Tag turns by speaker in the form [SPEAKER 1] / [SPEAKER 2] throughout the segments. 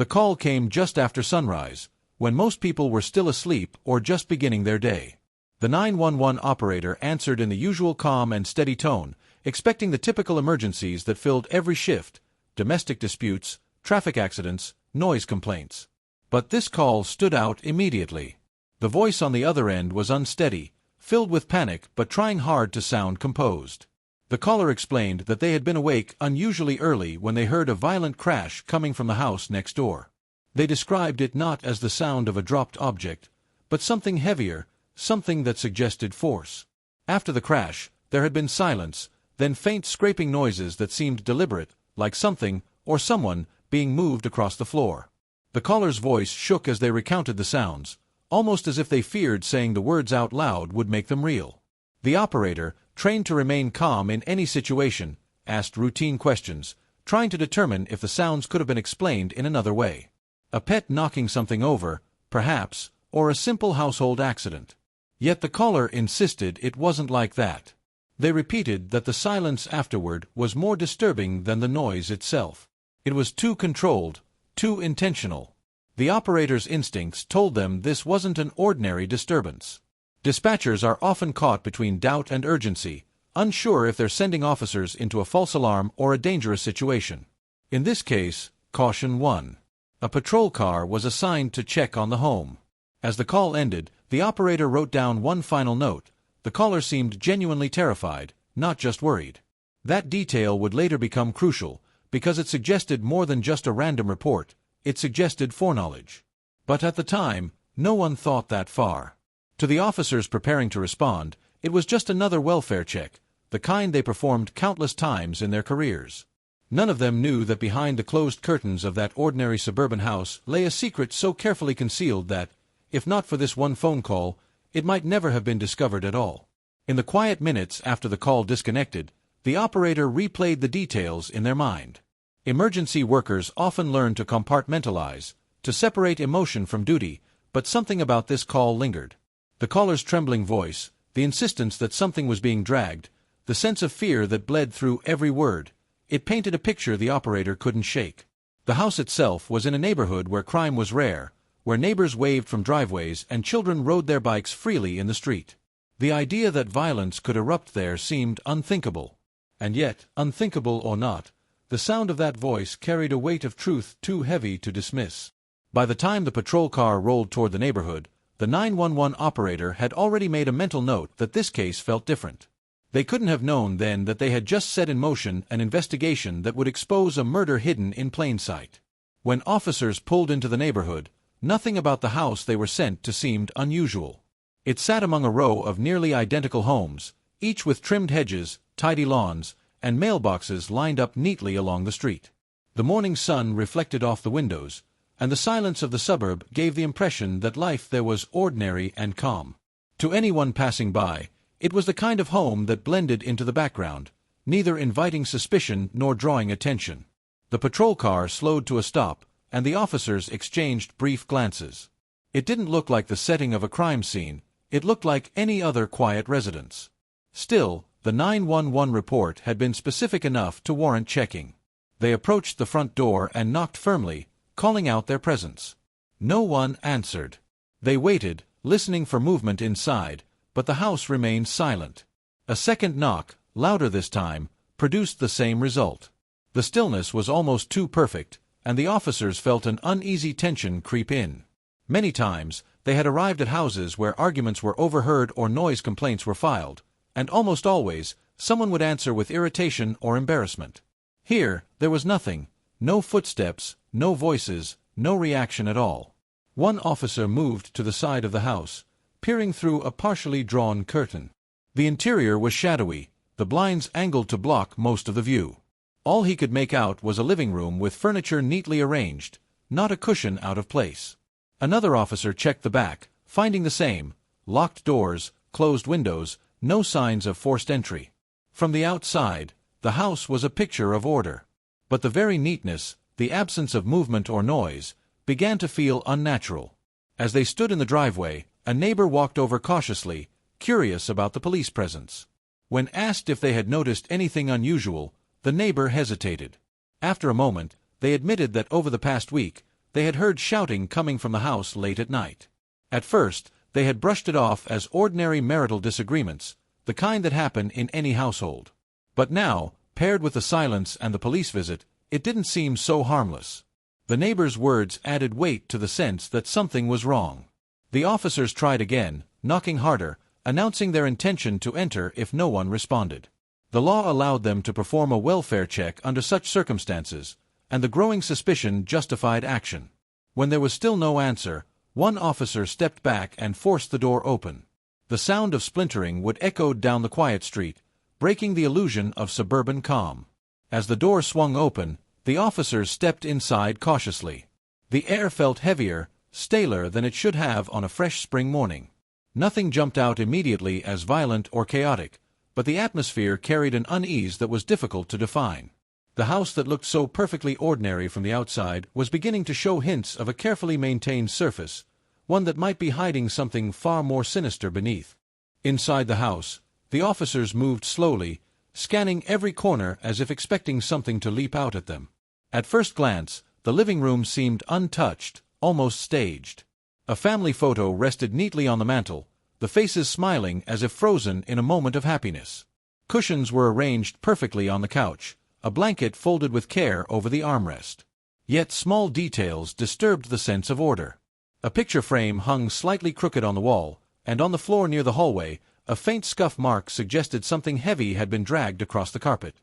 [SPEAKER 1] The call came just after sunrise, when most people were still asleep or just beginning their day. The 911 operator answered in the usual calm and steady tone, expecting the typical emergencies that filled every shift: domestic disputes, traffic accidents, noise complaints. But this call stood out immediately. The voice on the other end was unsteady, filled with panic but trying hard to sound composed. The caller explained that they had been awake unusually early when they heard a violent crash coming from the house next door. They described it not as the sound of a dropped object, but something heavier, something that suggested force. After the crash, there had been silence, then faint scraping noises that seemed deliberate, like something, or someone, being moved across the floor. The caller's voice shook as they recounted the sounds, almost as if they feared saying the words out loud would make them real. The operator, trained to remain calm in any situation, asked routine questions, trying to determine if the sounds could have been explained in another way. A pet knocking something over, perhaps, or a simple household accident. Yet the caller insisted it wasn't like that. They repeated that the silence afterward was more disturbing than the noise itself. It was too controlled, too intentional. The operator's instincts told them this wasn't an ordinary disturbance. Dispatchers are often caught between doubt and urgency, unsure if they're sending officers into a false alarm or a dangerous situation. In this case, caution 1. A patrol car was assigned to check on the home. As the call ended, the operator wrote down one final note. The caller seemed genuinely terrified, not just worried. That detail would later become crucial, because it suggested more than just a random report. It suggested foreknowledge. But at the time, no one thought that far. To the officers preparing to respond, it was just another welfare check, the kind they performed countless times in their careers. None of them knew that behind the closed curtains of that ordinary suburban house lay a secret so carefully concealed that, if not for this one phone call, it might never have been discovered at all. In the quiet minutes after the call disconnected, the operator replayed the details in their mind. Emergency workers often learn to compartmentalize, to separate emotion from duty, but something about this call lingered. The caller's trembling voice, the insistence that something was being dragged, the sense of fear that bled through every word, it painted a picture the operator couldn't shake. The house itself was in a neighborhood where crime was rare, where neighbors waved from driveways and children rode their bikes freely in the street. The idea that violence could erupt there seemed unthinkable. And yet, unthinkable or not, the sound of that voice carried a weight of truth too heavy to dismiss. By the time the patrol car rolled toward the neighborhood, the 911 operator had already made a mental note that this case felt different. They couldn't have known then that they had just set in motion an investigation that would expose a murder hidden in plain sight. When officers pulled into the neighborhood, nothing about the house they were sent to seemed unusual. It sat among a row of nearly identical homes, each with trimmed hedges, tidy lawns, and mailboxes lined up neatly along the street. The morning sun reflected off the windows, and the silence of the suburb gave the impression that life there was ordinary and calm. To anyone passing by, it was the kind of home that blended into the background, neither inviting suspicion nor drawing attention. The patrol car slowed to a stop, and the officers exchanged brief glances. It didn't look like the setting of a crime scene, it looked like any other quiet residence. Still, the 911 report had been specific enough to warrant checking. They approached the front door and knocked firmly, calling out their presence. No one answered. They waited, listening for movement inside, but the house remained silent. A second knock, louder this time, produced the same result. The stillness was almost too perfect, and the officers felt an uneasy tension creep in. Many times, they had arrived at houses where arguments were overheard or noise complaints were filed, and almost always, someone would answer with irritation or embarrassment. Here, there was nothing, no footsteps, no voices, no reaction at all. One officer moved to the side of the house, peering through a partially drawn curtain. The interior was shadowy, the blinds angled to block most of the view. All he could make out was a living room with furniture neatly arranged, not a cushion out of place. Another officer checked the back, finding the same: locked doors, closed windows, no signs of forced entry. From the outside, the house was a picture of order. But the very neatness, the absence of movement or noise, began to feel unnatural. As they stood in the driveway, a neighbor walked over cautiously, curious about the police presence. When asked if they had noticed anything unusual, the neighbor hesitated. After a moment, they admitted that over the past week, they had heard shouting coming from the house late at night. At first, they had brushed it off as ordinary marital disagreements, the kind that happen in any household. But now, paired with the silence and the police visit, it didn't seem so harmless. The neighbor's words added weight to the sense that something was wrong. The officers tried again, knocking harder, announcing their intention to enter if no one responded. The law allowed them to perform a welfare check under such circumstances, and the growing suspicion justified action. When there was still no answer, one officer stepped back and forced the door open. The sound of splintering would echo down the quiet street, breaking the illusion of suburban calm. As the door swung open, the officers stepped inside cautiously. The air felt heavier, staler than it should have on a fresh spring morning. Nothing jumped out immediately as violent or chaotic, but the atmosphere carried an unease that was difficult to define. The house that looked so perfectly ordinary from the outside was beginning to show hints of a carefully maintained surface, one that might be hiding something far more sinister beneath. Inside the house, the officers moved slowly, scanning every corner as if expecting something to leap out at them. At first glance, the living room seemed untouched, almost staged. A family photo rested neatly on the mantel, the faces smiling as if frozen in a moment of happiness. Cushions were arranged perfectly on the couch, a blanket folded with care over the armrest. Yet small details disturbed the sense of order. A picture frame hung slightly crooked on the wall, and on the floor near the hallway, a faint scuff mark suggested something heavy had been dragged across the carpet.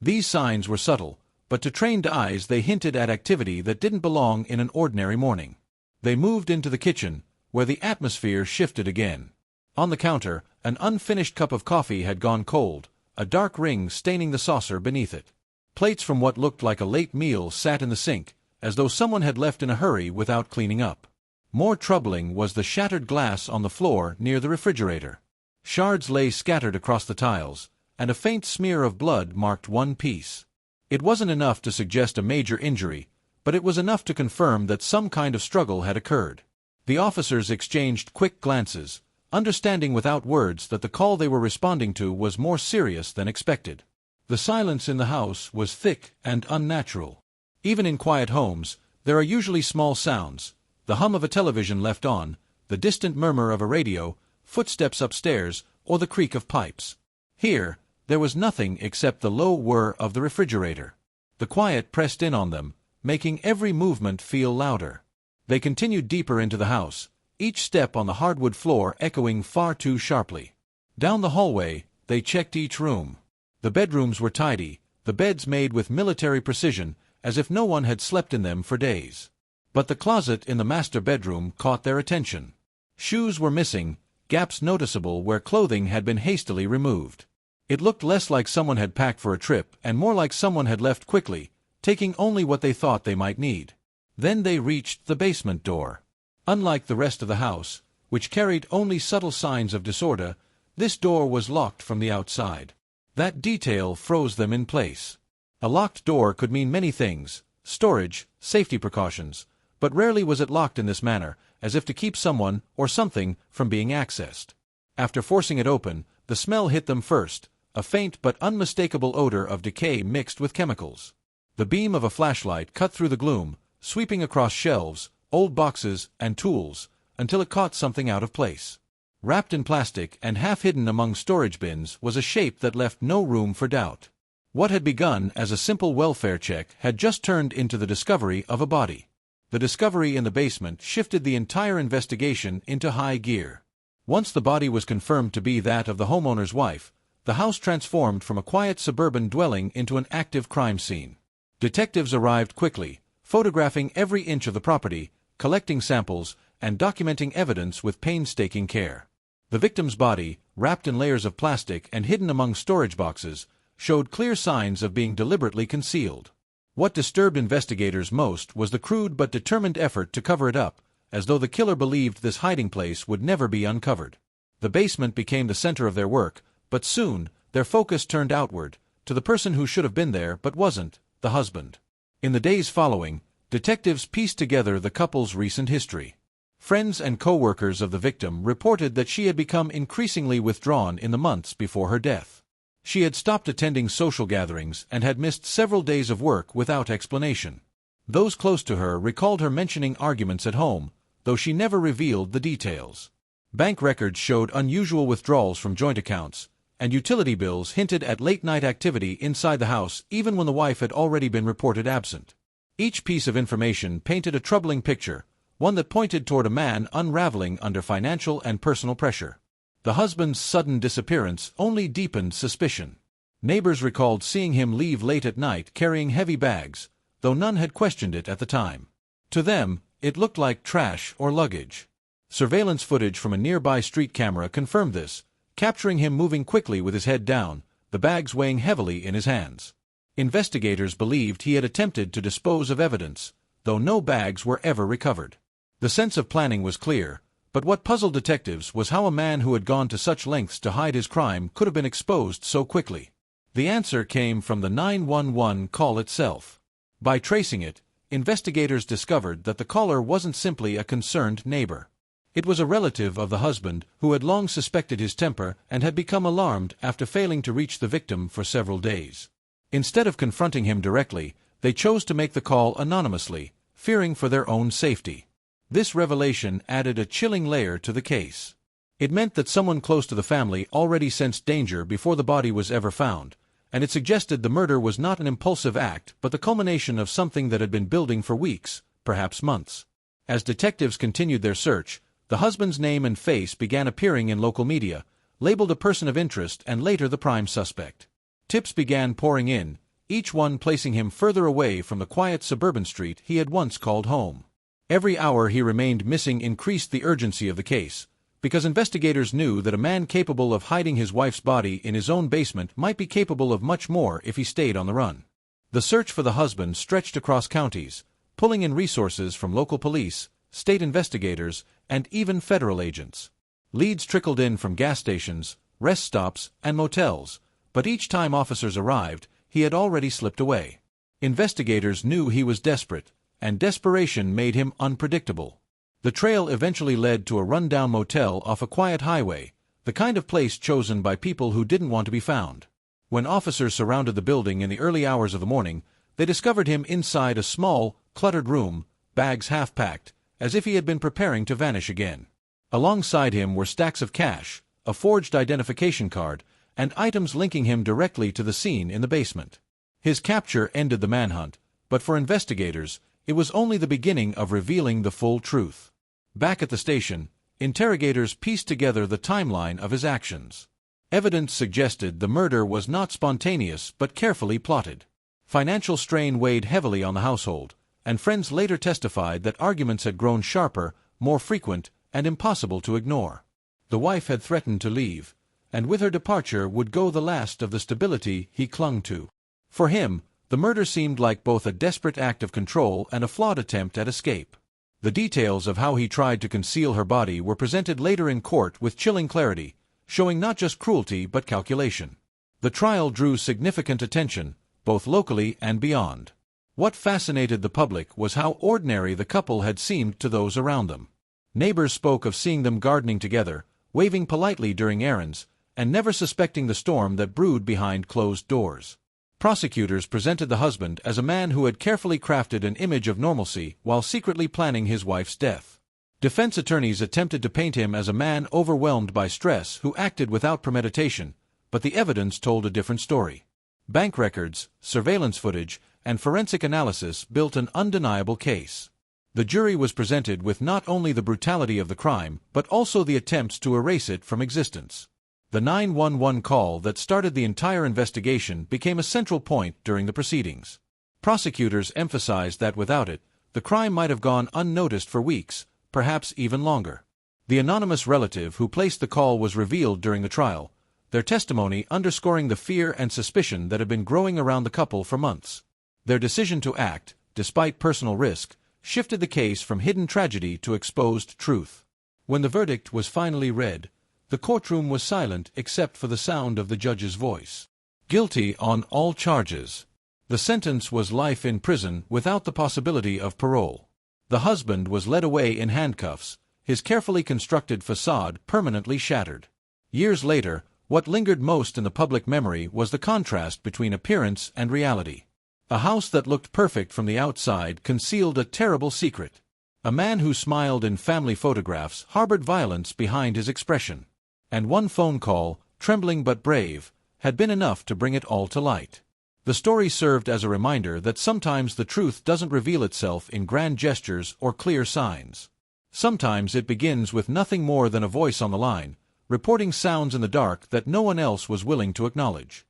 [SPEAKER 1] These signs were subtle, but to trained eyes they hinted at activity that didn't belong in an ordinary morning. They moved into the kitchen, where the atmosphere shifted again. On the counter, an unfinished cup of coffee had gone cold, a dark ring staining the saucer beneath it. Plates from what looked like a late meal sat in the sink, as though someone had left in a hurry without cleaning up. More troubling was the shattered glass on the floor near the refrigerator. Shards lay scattered across the tiles, and a faint smear of blood marked one piece. It wasn't enough to suggest a major injury, but it was enough to confirm that some kind of struggle had occurred. The officers exchanged quick glances, understanding without words that the call they were responding to was more serious than expected. The silence in the house was thick and unnatural. Even in quiet homes, there are usually small sounds, the hum of a television left on, the distant murmur of a radio, footsteps upstairs, or the creak of pipes. Here, there was nothing except the low whir of the refrigerator. The quiet pressed in on them, making every movement feel louder. They continued deeper into the house, each step on the hardwood floor echoing far too sharply. Down the hallway, they checked each room. The bedrooms were tidy, the beds made with military precision, as if no one had slept in them for days. But the closet in the master bedroom caught their attention. Shoes were missing, gaps noticeable where clothing had been hastily removed. It looked less like someone had packed for a trip and more like someone had left quickly, taking only what they thought they might need. Then they reached the basement door. Unlike the rest of the house, which carried only subtle signs of disorder, this door was locked from the outside. That detail froze them in place. A locked door could mean many things: storage, safety precautions, but rarely was it locked in this manner, as if to keep someone or something from being accessed. After forcing it open, the smell hit them first, a faint but unmistakable odor of decay mixed with chemicals. The beam of a flashlight cut through the gloom, sweeping across shelves, old boxes, and tools, until it caught something out of place. Wrapped in plastic and half hidden among storage bins was a shape that left no room for doubt. What had begun as a simple welfare check had just turned into the discovery of a body. The discovery in the basement shifted the entire investigation into high gear. Once the body was confirmed to be that of the homeowner's wife, the house transformed from a quiet suburban dwelling into an active crime scene. Detectives arrived quickly, photographing every inch of the property, collecting samples, and documenting evidence with painstaking care. The victim's body, wrapped in layers of plastic and hidden among storage boxes, showed clear signs of being deliberately concealed. What disturbed investigators most was the crude but determined effort to cover it up, as though the killer believed this hiding place would never be uncovered. The basement became the center of their work, but soon, their focus turned outward, to the person who should have been there but wasn't, the husband. In the days following, detectives pieced together the couple's recent history. Friends and co-workers of the victim reported that she had become increasingly withdrawn in the months before her death. She had stopped attending social gatherings and had missed several days of work without explanation. Those close to her recalled her mentioning arguments at home, though she never revealed the details. Bank records showed unusual withdrawals from joint accounts, and utility bills hinted at late-night activity inside the house even when the wife had already been reported absent. Each piece of information painted a troubling picture, one that pointed toward a man unraveling under financial and personal pressure. The husband's sudden disappearance only deepened suspicion. Neighbors recalled seeing him leave late at night carrying heavy bags, though none had questioned it at the time. To them, it looked like trash or luggage. Surveillance footage from a nearby street camera confirmed this, capturing him moving quickly with his head down, the bags weighing heavily in his hands. Investigators believed he had attempted to dispose of evidence, though no bags were ever recovered. The sense of planning was clear, but what puzzled detectives was how a man who had gone to such lengths to hide his crime could have been exposed so quickly. The answer came from the 911 call itself. By tracing it, investigators discovered that the caller wasn't simply a concerned neighbor. It was a relative of the husband who had long suspected his temper and had become alarmed after failing to reach the victim for several days. Instead of confronting him directly, they chose to make the call anonymously, fearing for their own safety. This revelation added a chilling layer to the case. It meant that someone close to the family already sensed danger before the body was ever found, and it suggested the murder was not an impulsive act but the culmination of something that had been building for weeks, perhaps months. As detectives continued their search, the husband's name and face began appearing in local media, labeled a person of interest and later the prime suspect. Tips began pouring in, each one placing him further away from the quiet suburban street he had once called home. Every hour he remained missing increased the urgency of the case, because investigators knew that a man capable of hiding his wife's body in his own basement might be capable of much more if he stayed on the run. The search for the husband stretched across counties, pulling in resources from local police, state investigators, and even federal agents. Leads trickled in from gas stations, rest stops, and motels, but each time officers arrived, he had already slipped away. Investigators knew he was desperate, and desperation made him unpredictable. The trail eventually led to a rundown motel off a quiet highway, the kind of place chosen by people who didn't want to be found. When officers surrounded the building in the early hours of the morning, they discovered him inside a small, cluttered room, bags half-packed, as if he had been preparing to vanish again. Alongside him were stacks of cash, a forged identification card, and items linking him directly to the scene in the basement. His capture ended the manhunt, but for investigators, it was only the beginning of revealing the full truth. Back at the station, interrogators pieced together the timeline of his actions. Evidence suggested the murder was not spontaneous but carefully plotted. Financial strain weighed heavily on the household, and friends later testified that arguments had grown sharper, more frequent, and impossible to ignore. The wife had threatened to leave, and with her departure would go the last of the stability he clung to. For him, the murder seemed like both a desperate act of control and a flawed attempt at escape. The details of how he tried to conceal her body were presented later in court with chilling clarity, showing not just cruelty but calculation. The trial drew significant attention, both locally and beyond. What fascinated the public was how ordinary the couple had seemed to those around them. Neighbors spoke of seeing them gardening together, waving politely during errands, and never suspecting the storm that brewed behind closed doors. Prosecutors presented the husband as a man who had carefully crafted an image of normalcy while secretly planning his wife's death. Defense attorneys attempted to paint him as a man overwhelmed by stress who acted without premeditation, but the evidence told a different story. Bank records, surveillance footage, and forensic analysis built an undeniable case. The jury was presented with not only the brutality of the crime but also the attempts to erase it from existence. The 911 call that started the entire investigation became a central point during the proceedings. Prosecutors emphasized that without it, the crime might have gone unnoticed for weeks, perhaps even longer. The anonymous relative who placed the call was revealed during the trial, their testimony underscoring the fear and suspicion that had been growing around the couple for months. Their decision to act, despite personal risk, shifted the case from hidden tragedy to exposed truth. When the verdict was finally read, the courtroom was silent except for the sound of the judge's voice. Guilty on all charges. The sentence was life in prison without the possibility of parole. The husband was led away in handcuffs, his carefully constructed facade permanently shattered. Years later, what lingered most in the public memory was the contrast between appearance and reality. A house that looked perfect from the outside concealed a terrible secret. A man who smiled in family photographs harbored violence behind his expression. And one phone call, trembling but brave, had been enough to bring it all to light. The story served as a reminder that sometimes the truth doesn't reveal itself in grand gestures or clear signs. Sometimes it begins with nothing more than a voice on the line, reporting sounds in the dark that no one else was willing to acknowledge.